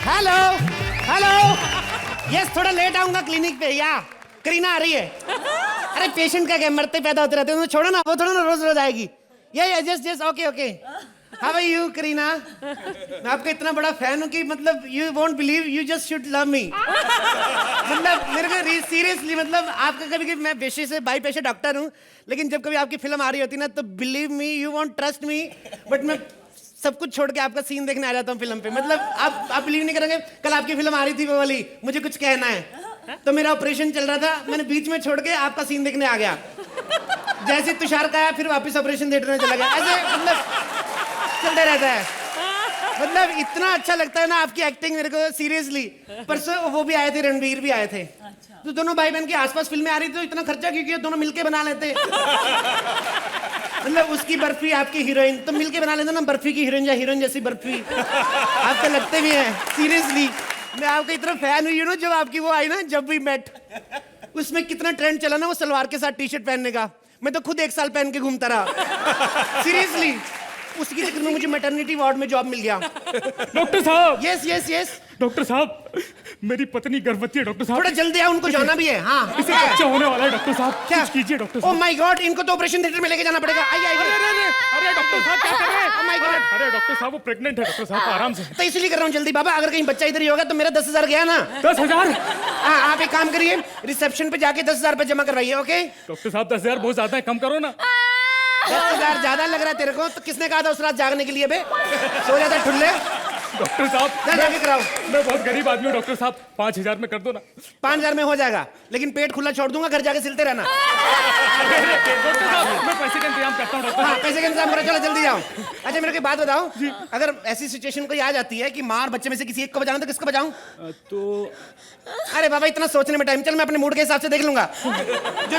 Hello hello. Yes, थोड़ा late आऊंगा clinic पे। या करीना आ रही है। अरे पेशेंट का क्या, मरते पैदा होते रहते हैं, छोड़ो ना, वो थोड़ा ना रोज रोज आएगी। या just just okay okay. How are you Kareena? मैं आपका इतना बड़ा फैन हूँ कि मतलब you won't believe, you just should love me. मतलब मेरे को सीरियसली, मतलब आपका कभी कभी, मैं पेशे से बाई पेशे डॉक्टर हूँ, लेकिन जब कभी आपकी फिल्म आ रही होती ना तो believe me, you won't trust me, but मैं सब कुछ छोड़ के आपका सीन देखने आ जाता हूँ फिल्म पे। मतलब आप बिलीव नहीं करेंगे, कल आपकी फिल्म आ रही थी वो वाली, मुझे कुछ कहना है, तो मेरा ऑपरेशन चल रहा था, मैंने बीच में छोड़ के आपका सीन देखने आ गया। जैसे तुषार का आया फिर वापस ऑपरेशन थिएटर में चला गया। ऐसे मतलब चलता रहता है। मतलब इतना अच्छा लगता है ना आपकी एक्टिंग मेरे को, सीरियसली। परसों वो भी आए थे, रणवीर भी आए थे। तो दोनों भाई बहन के आसपास फिल्में आ रही थी, तो इतना खर्चा क्यों किया, दोनों मिलके बना लेते। मतलब उसकी बर्फी, आपकी हीरोइन, तो मिलके बना लेते ना, बर्फी की हीरोइन या हीरोइन जैसी बर्फी। आपको लगते भी हैं, सीरियसली। मैं आपका इतना फैन हूँ, यू नो, जब आपकी वो आई ना, जब वी मेट, उसमें कितना ट्रेंड चला ना वो सलवार के साथ टी शर्ट पहनने का। मैं तो खुद 1 साल पहन के घूमता रहा, सीरियसली। उसकी चक्कर में मुझे मैटरनिटी वार्ड में जॉब मिल गया। डॉक्टर साहब। Yes yes yes. डॉक्टर साहब, मेरी पत्नी गर्भवती है डॉक्टर साहब। थोड़ा जल्दी आओ, उनको जाना भी है। हाँ, इसे बच्चा होने वाला है डॉक्टर साहब। क्या कुछ कीजिए डॉक्टर ओह साहब। माय गॉड, इनको तो ऑपरेशन थिएटर में लेके जाना पड़ेगा। आइए आइए। अरे डॉक्टर साहब क्या कर रहे हैं? Oh my God. अरे डॉक्टर साहब वो प्रेग्नेंट है डॉक्टर साहब, आराम से। तो इसलिए कर रहा हूँ जल्दी बाबा, अगर कहीं बच्चा इधर ही होगा तो मेरा 10,000 गया ना। 10,000? हाँ, आप एक काम करिए, रिसेप्शन पे जाके 10,000 रुपए जमा करवाइए। ओके डॉक्टर साहब 10,000 बहुत ज्यादा है, कम करो ना। 10,000 ज्यादा लग रहा है तेरे को? तो किसने कहा था उस रात जागने के लिए बे? सो जाता ठुल्ले। डॉक्टर साहब जाके कराओ। मैं बहुत गरीब आदमी हूँ डॉक्टर साहब, 5,000 में कर दो ना। 5,000 में हो जाएगा, लेकिन पेट खुला छोड़ दूंगा, घर जाके सिलते रहना। डॉक्टर साहब मैं पैसे का इंतजाम करता हूँ डॉक्टर हाँ, साहब। पैसे का इंतजाम करो, चलो जल्दी जाओ। अच्छा मेरे को एक बात बताओ, अगर ऐसी सिचुएशन कोई आ जाती है कि माँ और बच्चे में से किसी एक को बचाना, तो किसको बचाऊं? तो अरे बाबा इतना सोचने में टाइम, चल मैं अपने मूड के हिसाब से देख लूंगा। जो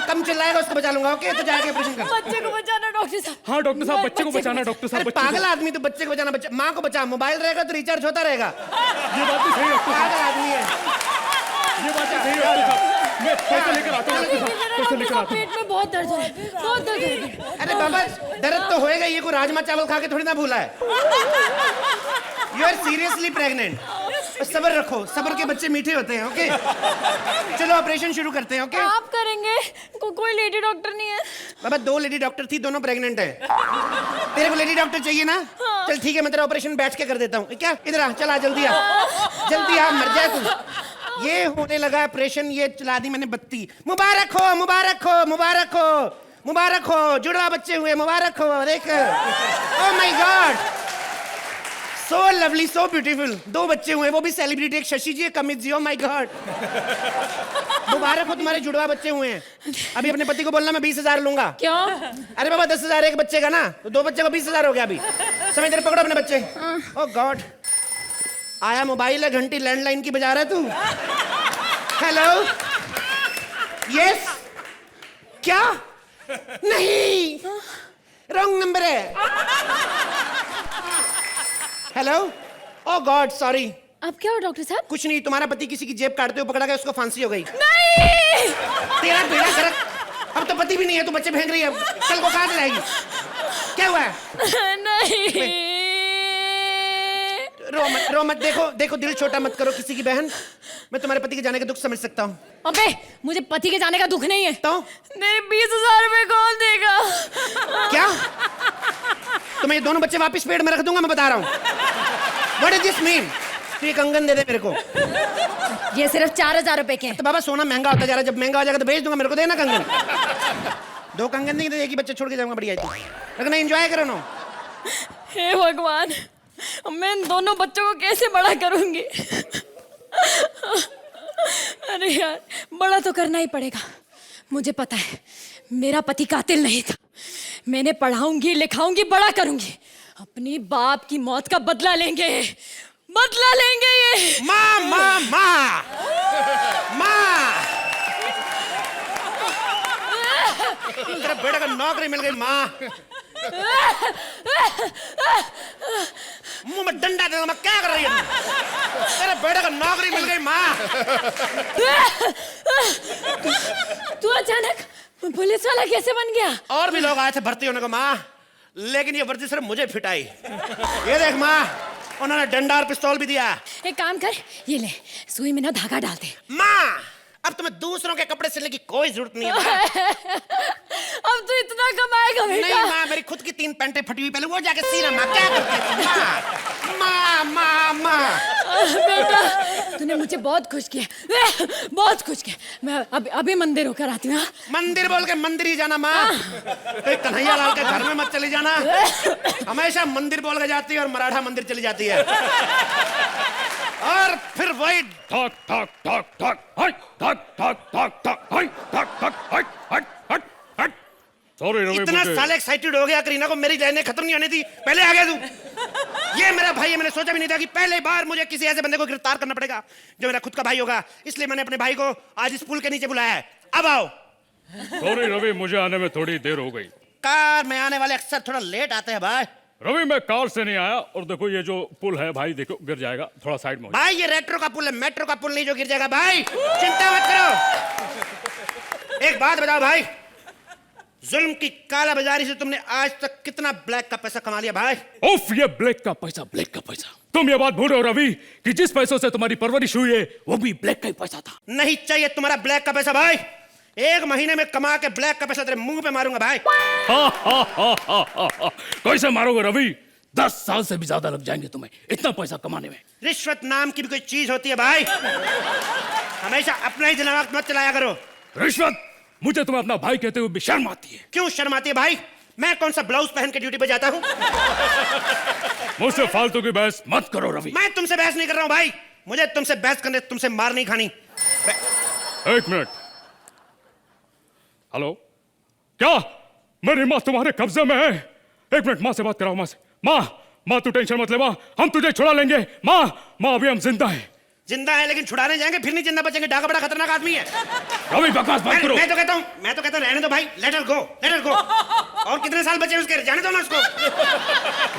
कम चिल्लाएगा उसको बचा लूंगा। ओके, तो जाके ऑपरेशन कर। बच्चे को बचाना डॉक्टर साहब। हाँ डॉक्टर साहब, बच्चे को बचाना डॉक्टर साहब। अरे पागल आदमी, तो बच्चे को बचाना, बच्चा माँ को बचा, मोबाइल रहेगा तो रिचार्ज होता रहेगा। ये बात तो सही है डॉक्टर साहब, पागल आदमी है। ये बात तो सही है डॉक्टर साहब। मैं पैसे लेकर आता हूँ डॉक्टर साहब, पैसे लेकर आता हूँ। पेट में बहुत दर्द है, बहुत दर्द है। अरे बाबा दर्द तो होएगा, ये कोई राजमा चावल खा के थोड़ी ना भूला है। You are seriously pregnant. सब्र रखो, सब्र के बच्चे मीठे होते हैं। ओके चलो ऑपरेशन शुरू करते हैं। ओके आप करेंगे? कोई लेडी डॉक्टर नहीं है? बाबा 2 लेडी डॉक्टर थी, दोनों प्रेग्नेंट है। तेरे को लेडी डॉक्टर चाहिए ना? हाँ। चल ठीक है, मैं तेरा ऑपरेशन बैठ के कर देता हूँ। क्या इधर आ, चल आ जल्दी आ, जल्दी आ, मर जाए तू। ये होने लगा ऑपरेशन, ये चला दी मैंने बत्ती। मुबारक हो मुबारक हो मुबारक हो मुबारक हो, जुड़वा बच्चे हुए, मुबारक हो। देख, oh my God, so lovely, so beautiful. 2 बच्चे हुए, वो भी सेलिब्रिटी, एक शशि जी, एक Amit ji. Oh my God, मुबारक हो, तुम्हारे जुड़वा बच्चे हुए हैं। अभी अपने पति को बोलना मैं 20,000 लूंगा। क्यों? अरे बाबा 10,000 एक बच्चे का ना, तो 2 बच्चे को 20,000 हो गया। अभी समय तेरे, पकड़ो अपने बच्चे। ओह गॉड, आया मोबाइल है, घंटी लैंडलाइन की बजा रहा है तू। हेलो, यस, क्या? नहीं, रॉन्ग नंबर है। हेलो, ओह गॉड सॉरी। अब क्या हो डॉक्टर साहब? कुछ नहीं, तुम्हारा पति किसी की जेब काटते हुए पकड़ा गया, उसको फांसी हो गई। नहीं। तेरा बेड़ा गर्क, अब तो पति भी नहीं है, तू बच्चे फेंक रही है, कल को काट लाएगी। क्या हुआ है? नहीं। रो मत, देखो देखो, दिल छोटा मत करो किसी की बहन। मैं तुम्हारे पति के जाने का दुख समझ सकता हूँ। अबे मुझे पति के जाने का दुख नहीं है। तो मेरे 20,000 रुपए कौन देगा? क्या? तो मैं ये दोनों बच्चे वापस पेट में रख दूंगा, मैं बता रहा हूँ। What does this mean? तो ये कंगन दे दे मेरे को। ये सिर्फ 4,000 रुपए के हैं। तो बाबा सोना महंगा होता जा रहा है, जब महंगा हो जाएगा तो भेज दूंगा, मेरे को देना कंगन। 2 कंगन नहीं तो एक ही बच्चे छोड़ के जाऊंगा। बढ़िया है, लेकिन एंजॉय करो ना। हे भगवान, मैं इन दोनों बच्चों को कैसे बड़ा करूंगी? अरे यार, बड़ा तो करना ही पड़ेगा। मुझे पता है मेरा पति कातिल नहीं था। मैंने पढ़ाऊंगी, लिखाऊंगी, बड़ा करूंगी। अपनी बाप की मौत का बदला लेंगे, बदला लेंगे ये। माँ माँ माँ माँ, तेरा बेटा का नौकरी मिल गई। माँ, मुंह में डंडा देना, मैं क्या कर रही है? तेरे बेटे को नौकरी मिल गई। माँ, तू अचानक पुलिस वाला कैसे बन गया? और भी लोग आए थे भर्ती होने को माँ, लेकिन ये वर्दी सिर्फ मुझे फिट आई। ये देख माँ, उन्होंने डंडा और पिस्तौल भी दिया। एक काम कर, ये ले, सुई में ना धागा डाल दे। माँ, अब तुम्हें दूसरों के कपड़े सिलने की कोई जरूरत नहीं है माँ। अब तो इतना कमाएगा बेटा। नहीं माँ, मेरी खुद की 3 पैंटें फटी हुई, पहले वो जाके सीना माँ। क्या करती है माँ? माँ माँ माँ, बेटा तूने मुझे बहुत खुश किया, बहुत खुश किया। मैं अभी मंदिर होकर आती हूँ। मंदिर बोल के मंदिर ही जाना माँ। कोई कन्हैया लाल के घर में मत चली जाना। हमेशा मंदिर बोल के जाती है और मराठा मंदिर चली जाती है। और फिर वही ठक ठक ठक ठक हट ठक ठक ठक ठक हट ठक ठक हट हट हट हट। सॉरी रवि, इतना साले एक्साइटेड हो गया करीना को मेरी लाइनें खत्म नहीं होने दी। पहले आ गया तू। ये मेरा भाई है, मैंने सोचा भी नहीं था कि पहले बार मुझे किसी ऐसे बंदे को गिरफ्तार करना पड़ेगा जो मेरा खुद का भाई होगा। इसलिए मैंने अपने भाई को आज इस पुल के नीचे बुलाया है। अब आओ। सॉरी रवि, मुझे आने में थोड़ी देर हो गई। कार में आने वाले अक्सर थोड़ा लेट आते हैं भाई। रवि मैं कार से नहीं आया, और देखो ये जो पुल है भाई, देखो गिर जाएगा, थोड़ा साइड में हो भाई ये रेट्रो का पुल है, मेट्रो का पुल नहीं जो गिर जाएगा। भाई चिंता मत करो। एक बात बताओ भाई, जुल्म की कालाबाजारी से तुमने आज तक कितना ब्लैक का पैसा कमा लिया भाई? उफ, ये ब्लैक का पैसा। तुम ये बात भूल रहे हो रवि कि जिस पैसों से तुम्हारी परवरिश हुई है वो भी ब्लैक का ही पैसा था। नहीं चाहिए तुम्हारा ब्लैक का पैसा भाई। 1 महीने में कमा के ब्लैक का पैसा तेरे मुंह पे मारूंगा भाई। कैसे मारोगे रवि? 10 साल से भी ज्यादा लग जाएंगे तुम्हें इतना पैसा कमाने में। रिश्वत नाम की भी कोई चीज होती है भाई। हमेशा अपना ही दिमाग मत चलाया करो। रिश्वत? मुझे तुम्हें अपना भाई कहते हुए भी शर्म आती है। क्यों शर्म आती है भाई? मैं कौन सा ब्लाउज पहन के ड्यूटी पे जाता हूँ? मुझसे फालतू की बहस मत करो रवि। मैं तुमसे बहस नहीं कर रहा हूँ भाई। मुझे तुमसे बहस करने, तुमसे मार नहीं खानी। 1 मिनट। हेलो, क्या मेरी माँ तुम्हारे कब्जे में है? 1 मिनट, माँ से बात कराओ। माँ से। माँ तू टेंशन मत ले माँ, हम तुझे छुड़ा लेंगे। माँ अभी हम जिंदा हैं। जिंदा है लेकिन छुड़ाने जाएंगे फिर नहीं जिंदा बचेंगे। डाका बड़ा खतरनाक आदमी है। रवि बकवास मत करो। मैं तो कहता हूँ रहने दो भाई। लेट हर गो। और कितने साल बचे उसके, जाने दो ना उसको।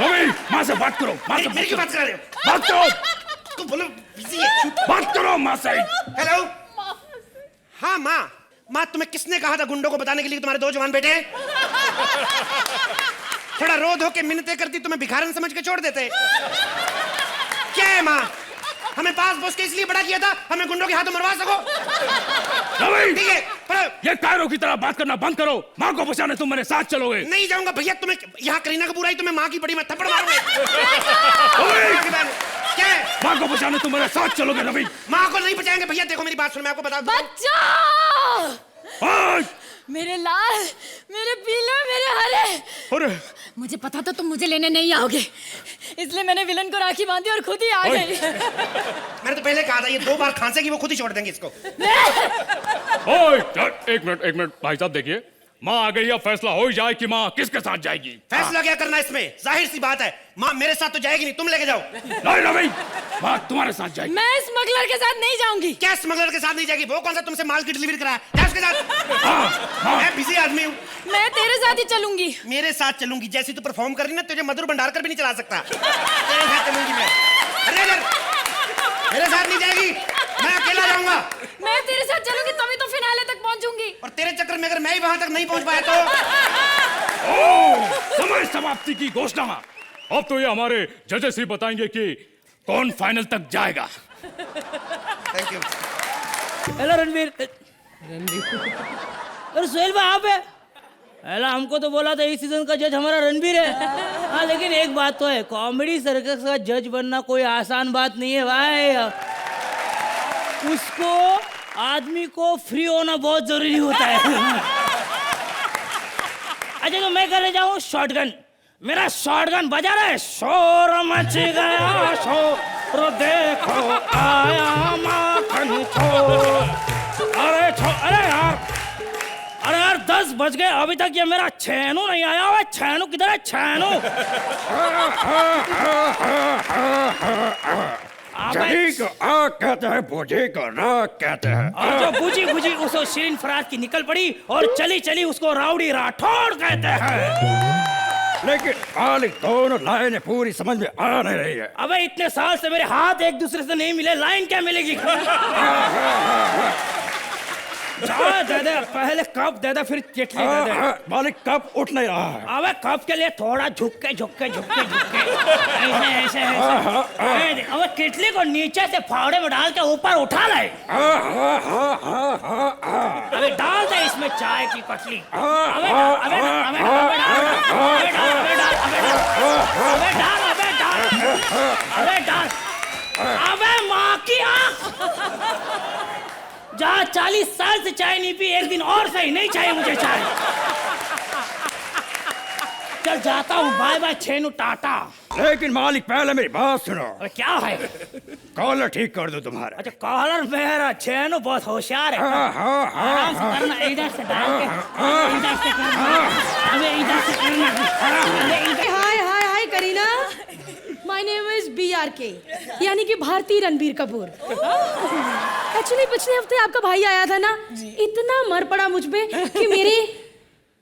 रवि माँ से बात करो। मेरी क्यों बात करा रहे हो? बात करो। उसको बोलो बिजी है। बात करो माँ से। हेलो। हाँ माँ तुम्हें किसने कहा था गुंडों को बताने के लिए तुम्हारे 2 जवान बेटे हैं? थोड़ा रो धो के मिन्नतें करती, तुम्हें भिखारन समझ के छोड़ देते। क्या है माँ? हमें पास बॉस के इसलिए बड़ा किया था हमें गुंडों के हाथों मरवा सको? ठीक है पर ये कायरों की तरह बात करना बंद करो। माँ को बचाने तुम मेरे साथ चलोगे? नहीं जाऊंगा भैया। तुम्हें यहाँ करीना कपूर आई, तुम्हें माँ की बड़ी मैं थप्पड़ मारूंगा। क्या है? माँ को बचाने तुम मेरे साथ चलोगे रवि? माँ को नहीं बचाएंगे भैया। देखो मेरी बात सुनो, मैं आपको बता दूं। बच्चा! मेरे लाल, मेरे पीले, मेरे हरे। अरे मुझे पता था तुम मुझे लेने नहीं आओगे, इसलिए मैंने विलन को राखी बांधी और खुद ही आ गई। मैंने तो पहले कहा था ये 2 बार खांसेगी वो खुद ही छोड़ देंगे इसको। ओए, 1 मिनट भाई साहब देखिए, माँ आ गई, अब फैसला हो ही जाए कि माँ किसके साथ जाएगी। फैसला क्या करना इसमें? जाहिर सी बात है माँ मेरे साथ तो जाएगी नहीं, तुम लेके जाओ। नहीं रवि, माँ तुम्हारे साथ जाएगी। मैं स्मगलर के साथ नहीं जाऊंगी। क्या स्मगलर के साथ नहीं जाएगी? वो कौन सा तुमसे माल की डिलीवरी कराया? क्या उसके साथ? मैं बिजी आदमी हूँ। मैं तेरे साथ ही चलूंगी। मेरे साथ चलूंगी? जैसी तू परफॉर्म कर रही ना, तुझे मधुर भंडारकर भी नहीं चला सकता। तेरे साथ चलूंगी मैं। अरे मेरे साथ नहीं जाएगी, मैं अकेला जाऊंगा। मैं तेरे साथ चलूंगी तभी तो फिनाले तक पहुंचूंगी। और तेरे चक्कर में अगर मैं ही वहां तक नहीं पहुंच पाया तो? समय समाप्ति की घोषणा। अब तो ये हमारे जजेस ही बताएंगे कि कौन फाइनल तक जाएगा। Thank you. हेलो रणवीर। अरे सोहेल भाई आप है? हेलो, हमको तो बोला था इस सीजन का जज हमारा रणवीर है। हाँ लेकिन एक बात तो है, कॉमेडी सर्कस का जज बनना कोई आसान बात नहीं है भाई। उसको आदमी को फ्री होना बहुत जरूरी होता है। अच्छा तो मैं कर जाऊँ शॉटगन। मेरा शॉटगन बजा रहा है, शोर मच गया शोर देखो आया माखन चोर। अरे यार 10 बज गए, अभी तक ये मेरा छेनू नहीं आया हुआ। छेनू किधर है? छेनू आ कहते हैं, बुझी को ना कहते हैं। और जो बुझी उसको शिरीन फराज की निकल पड़ी और चली उसको राउडी राठौड़ कहते हैं। लेकिन खाली दोनों लाइनें पूरी समझ में आ नहीं रही है। अबे इतने साल से मेरे हाथ एक दूसरे से नहीं मिले, लाइन क्या मिलेगी? चाय दे दे, पहले कप दे दे, फिर केटली दे दे। मालिक कप उठ नहीं रहा है। अबे कप के लिए थोड़ा झुक के ऐसे अबे केटली को नीचे से फावड़े में डाल के ऊपर उठा ले। अबे डाल दे इसमें चाय की पटली। अबे डाल, अबे डाल, अबे डाल, अबे डाल, अबे डाल, अबे डाल, अबे डाल, अबे डाल, अबे डाल, अबे डाल। अबे माँ की आँख, जहाँ 40 साल से चाय नहीं पी, एक दिन और सही, नहीं चाहिए मुझे चाय। चल जाता हूँ, बाय बाय छेनू, टाटा। लेकिन मालिक पहले मेरी बात सुनो। अबे क्या है? कॉलर ठीक कर दो तुम्हारा। अच्छा कॉलर मेरा, छेनू बहुत होशियार है। आराम से करना, इधर से डाल के, इधर से करना, अबे इधर से करना, अबे इधर। Hi hi hi Kareena, my name is BRK, यानी कि भारती रणबीर कपूर। एक्चुअली पिछले हफ्ते आपका भाई आया था ना, इतना मर पड़ा मुझ पे कि मेरी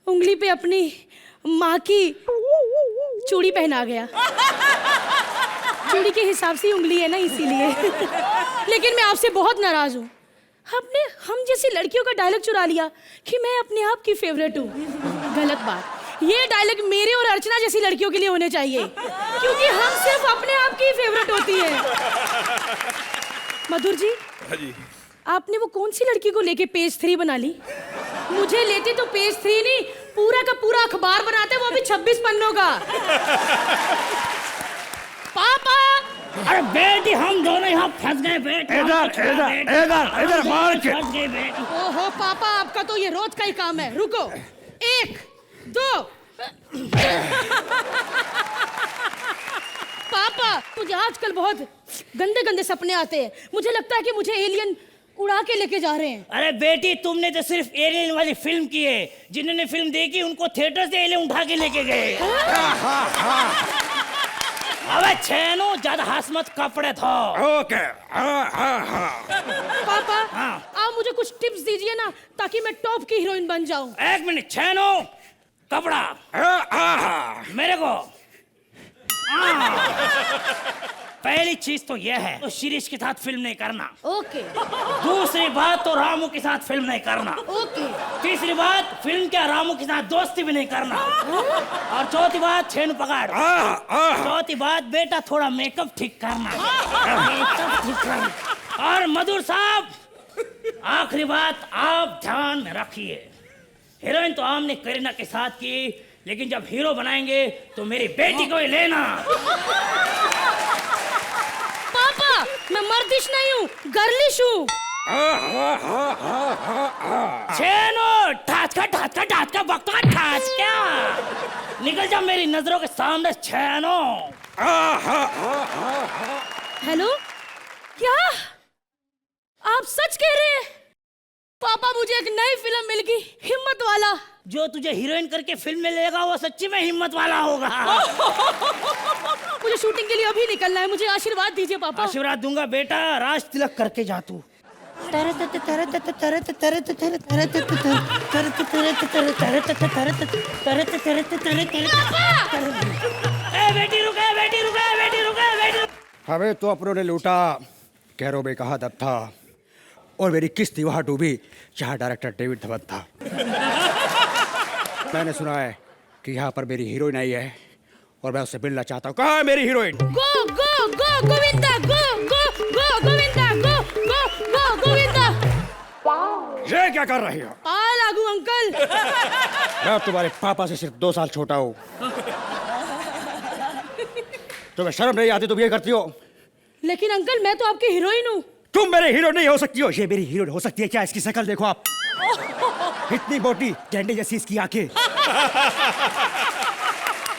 उंगली पे अपनी माँ की चूड़ी पहना गया। चूड़ी के हिसाब से उंगली है ना, इसीलिए। लेकिन मैं आपसे बहुत नाराज हूँ। आपने हम जैसी लड़कियों का डायलॉग चुरा लिया कि मैं अपने आप की फेवरेट हूँ। गलत बात। ये डायलॉग मेरे और अर्चना जैसी लड़कियों के लिए होने चाहिए, क्योंकि हम सिर्फ अपने आप की फेवरेट होती है। मधुर जी, आपने वो कौन सी लड़की को लेके पेज 3 बना ली? मुझे लेते तो पेज 3 नहीं, पूरा का पूरा अखबार बनाते, वो भी 26 पन्नों का। पापा! अरे बेटी, हम दोनों यहाँ फंस गए बेटी। इधर मार के। फंस गए बेटी। ओहो पापा, आपका तो ये रोज का ही काम है। रुको, 1 2। पापा, मुझे आजकल बहुत गंदे गंदे सपने आते हैं। मुझे लगता है कि मुझे एलियन उड़ा के लेके जा रहे हैं। अरे बेटी, तुमने तो सिर्फ एलियन वाली फिल्म की है। जिन्होंने फिल्म देखी उनको थिएटर से एलियन उठा के लेके गए। अबे छेनू, ज्यादा हंस मत, कपड़े धो। ओके। पापा, हाँ। आप मुझे कुछ टिप्स दीजिए ना, ताकि मैं टॉप की हीरोइन बन जाऊं। 1 मिनट छेनू, कपड़ा मेरे को। पहली चीज तो यह है, तो शिरीष के साथ फिल्म नहीं करना। ओके दूसरी बात तो रामू के साथ फिल्म नहीं करना। ओके। तीसरी बात, फिल्म के रामू के साथ दोस्ती भी नहीं करना। और चौथी बात, छेनू पकड़। चौथी बात बेटा, थोड़ा मेकअप ठीक करना। मेकअप ठीक करना। और मधुर साहब, आखिरी बात आप ध्यान में रखिए, हीरोइन तो हमने करीना के साथ की, लेकिन जब हीरो बनाएंगे तो मेरी बेटी को ही लेना। पापा, मैं मर्दिश नहीं हूँ, गर्लिश हूँ। छेनो, ठाचका बकता ठाचका, निकल जा मेरी नजरों के सामने छेनो। हेलो, क्या आप सच कह रहे हैं? पापा, मुझे एक नई फिल्म मिल गई, हिम्मत वाला। जो तुझे हीरोइन करके फिल्म में लेगा वो सच्ची में हिम्मत वाला होगा। मुझे शूटिंग के लिए अभी निकलना है, मुझे आशीर्वाद दीजिए पापा। आशीर्वाद दूंगा बेटा, राज तिलक करके जा तू। बेटी रुके, बेटी रुके, बेटी रुके, बेटी। हमें तो अपनों ने लूटा, कैरो में कहा दब था, और मेरी किस्त वहां डूबी जहां डायरेक्टर डेविड धवन था। मैंने सुना है कि यहाँ पर मेरी हीरोइन आई है और मैं उससे मिलना चाहता हूँ। कहाँ है मेरी हीरोइन? गो गो गो गोविंदा, गो गो गो गोविंदा, गो गो गो गोविंदा। ये क्या कर रही हो? आ लागू अंकल। मैं तुम्हारे पापा से सिर्फ 2 साल छोटा हूँ। तुम्हें शर्म नहीं आती? तुम ये करती हो। लेकिन अंकल, मैं तो आपकी हीरोइन हूँ। तुम मेरे हीरो नहीं हो सकती हो। ये मेरी हीरोइन हो सकती है क्या? इसकी शक्ल देखो आप, इतनी मोटी, डंडे जैसी इसकी आंखें।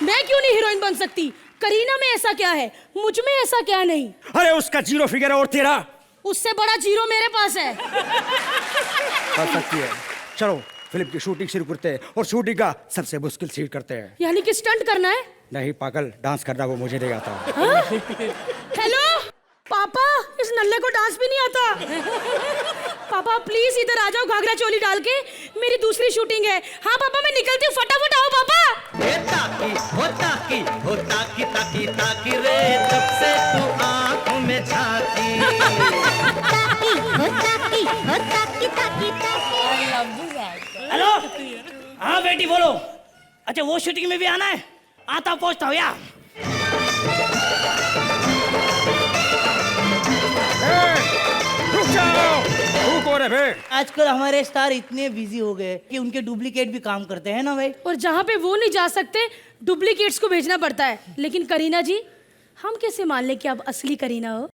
मैं क्यों नहीं हीरोइन बन सकती? करीना में ऐसा क्या है, मुझ में ऐसा क्या नहीं? अरे उसका 0 फिगर और तेरा उससे बड़ा जीरो मेरे पास है। बन सकती है। चलो फिल्म की शूटिंग शुरू करते हैं और शूटिंग का सबसे मुश्किल सीन करते हैं। यानी कि स्टंट करना है? नहीं पागल, डांस करना वो मुझे नहीं आता। हेलो पापा, इस नल्ले को डांस भी नहीं आता। पापा प्लीज इधर आ जाओ, घाघरा चोली डाल के, मेरी दूसरी शूटिंग है। हाँ पापा, मैं निकलती हूँ, फटाफट आओ पापा। ताकी रे, जब से तू आँखों में झांकी। ताकी, ताकी, ताकी, ताकी। हाँ बेटी बोलो। अच्छा वो शूटिंग में भी आना है? आता पहुंचता हूँ यार। रुक जाओ, तू कौन है बे? आजकल हमारे स्टार इतने बिजी हो गए कि उनके डुप्लीकेट भी काम करते हैं ना भाई। और जहाँ पे वो नहीं जा सकते डुप्लीकेट्स को भेजना पड़ता है। लेकिन करीना जी, हम कैसे मान ले कि आप असली करीना हो?